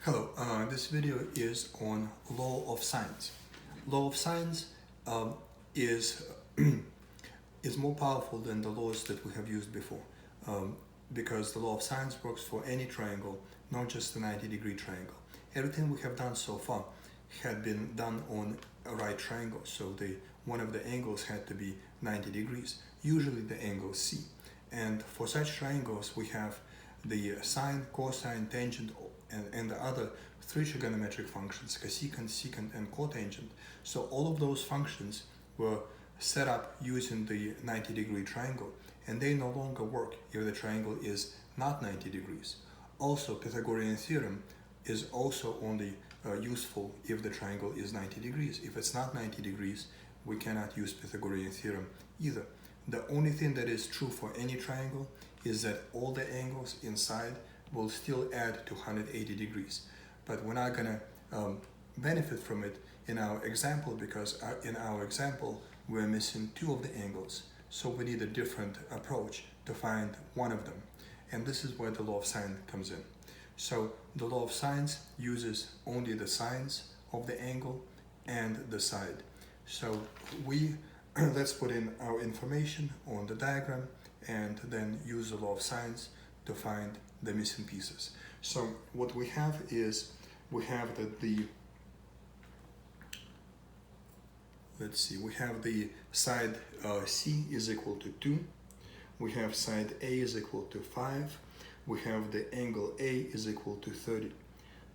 Hello, this video is on law of sines. Law of sines is is more powerful than the laws that we have used before because the law of sines works for any triangle, not just the 90-degree triangle. Everything we have done so far had been done on a right triangle, so one of the angles had to be 90 degrees, usually the angle C. And for such triangles we have the sine, cosine, tangent, and the other three trigonometric functions, cosecant, secant, and cotangent. So all of those functions were set up using the 90-degree triangle, and they no longer work if the triangle is not 90 degrees. Also, Pythagorean theorem is also only useful if the triangle is 90 degrees. If it's not 90 degrees, we cannot use Pythagorean theorem either. The only thing that is true for any triangle is that all the angles inside will still add to 180 degrees. But we're not going to benefit from it in our example because in our example we're missing two of the angles. So we need a different approach to find one of them. And this is where the law of sine comes in. So the law of sines uses only the sines of the angle and the side. So let's put in our information on the diagram and then use the law of sines to find the missing pieces. So what we have is, we have that we have the side C is equal to 2, we have side A is equal to 5, we have the angle A is equal to 30.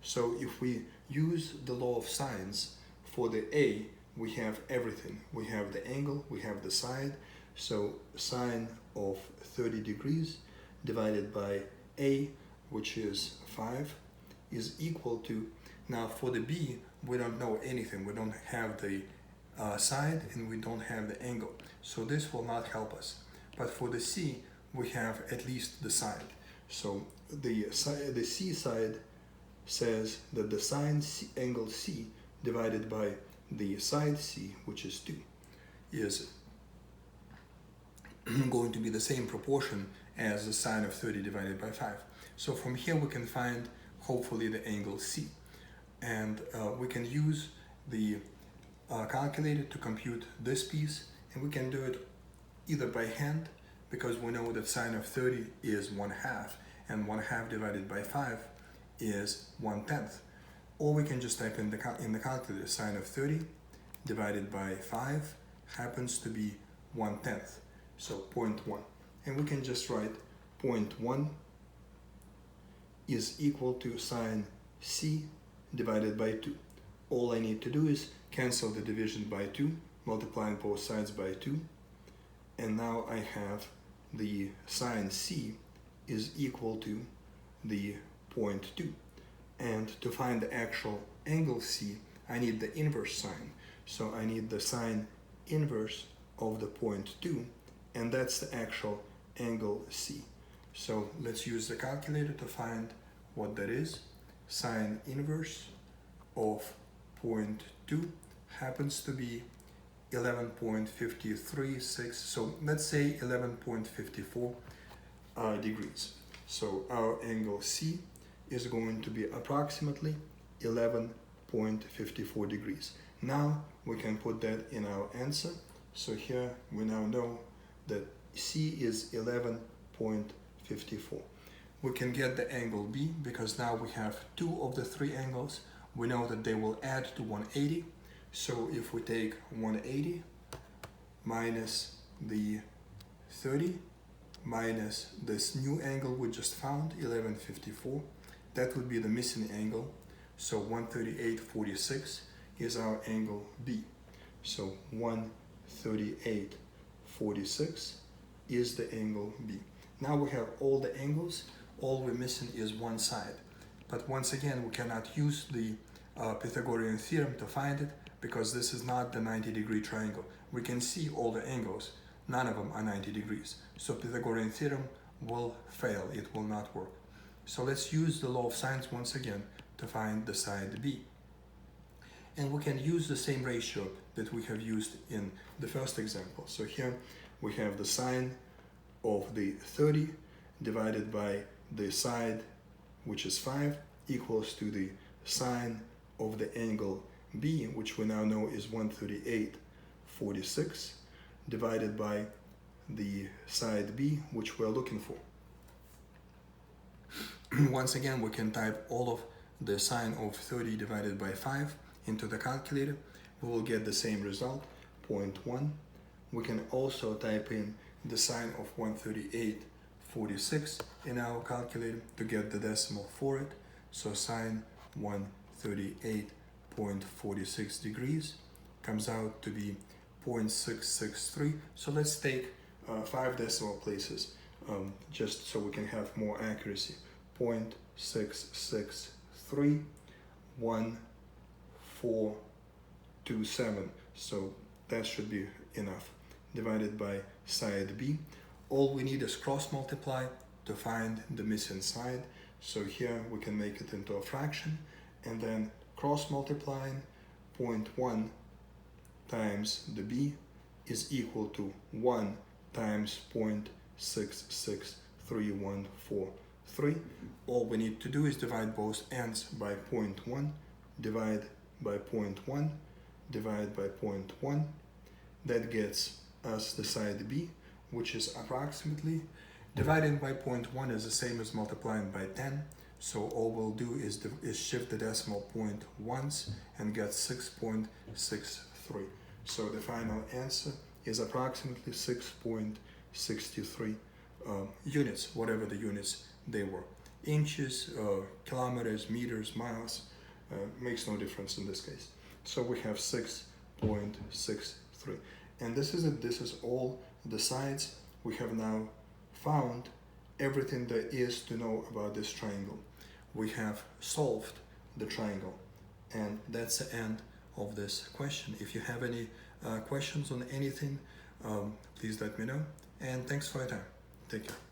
So if we use the law of sines for the A, we have everything. We have the angle, we have the side, so sine of 30 degrees divided by A, which is 5, is equal to, now for the B, we don't know anything. We don't have the side and we don't have the angle. So this will not help us. But for the C, we have at least the side. So the C side says that the sine angle C divided by the side C, which is 2, is going to be the same proportion as the sine of 30 divided by 5. So from here we can find hopefully the angle C. And we can use the calculator to compute this piece, and we can do it either by hand, because we know that sine of 30 is 1/2, and 1/2 divided by 5 is 1/10. Or we can just type in the calculator, sine of 30 divided by 5 happens to be 1/10, so 0.1. And we can just write 0.1 is equal to sine C divided by 2. All I need to do is cancel the division by 2, multiplying both sides by 2, and now I have the sine C is equal to the 0.2. And to find the actual angle C, I need the inverse sine. So I need the sine inverse of the 0.2, and that's the actual angle C. So let's use the calculator to find what that is. Sine inverse of 0.2 happens to be 11.536, so let's say 11.54 degrees. So our angle C is going to be approximately 11.54 degrees. Now we can put that in our answer. So here we now know that C is 11.54. We can get the angle B because now we have two of the three angles. We know that they will add to 180. So if we take 180 minus the 30 minus this new angle we just found, 11.54, that would be the missing angle. So 138.46 is our angle B. So 138.46 is the angle B. Now we have all the angles. All we're missing is one side. But once again, we cannot use the Pythagorean theorem to find it because this is not the 90-degree triangle. We can see all the angles. None of them are 90 degrees. So Pythagorean theorem will fail. It will not work. So let's use the law of sines once again to find the side B. And we can use the same ratio that we have used in the first example. So here we have the sine of the 30 divided by the side, which is 5, equals to the sine of the angle B, which we now know is 138.46, divided by the side B, which we're looking for. Once again, we can type all of the sine of 30 divided by 5 into the calculator. We will get the same result, 0.1. We can also type in the sine of 138.46 in our calculator to get the decimal for it. So sine 138.46 degrees comes out to be 0.663. So let's take 5 decimal places just so we can have more accuracy. 0.663, 1427. So that should be enough. Divided by side B. All we need is cross multiply to find the missing side. So here we can make it into a fraction, and then cross multiplying 0.1 times the B is equal to 1 times 0.663143. All we need to do is divide both ends by 0.1, divide by 0.1, divide by 0.1. That gets us the side B, which is approximately, dividing by 0.1 is the same as multiplying by 10. So all we'll do is shift the decimal point once and get 6.63. So the final answer is approximately 6.63 units, whatever the units they were. Inches, kilometers, meters, miles, makes no difference in this case. So we have 6.63. And this is it. This is all the sides. We have now found everything there is to know about this triangle. We have solved the triangle, and that's the end of this question. If you have any questions on anything, please let me know, and thanks for your time. Take care.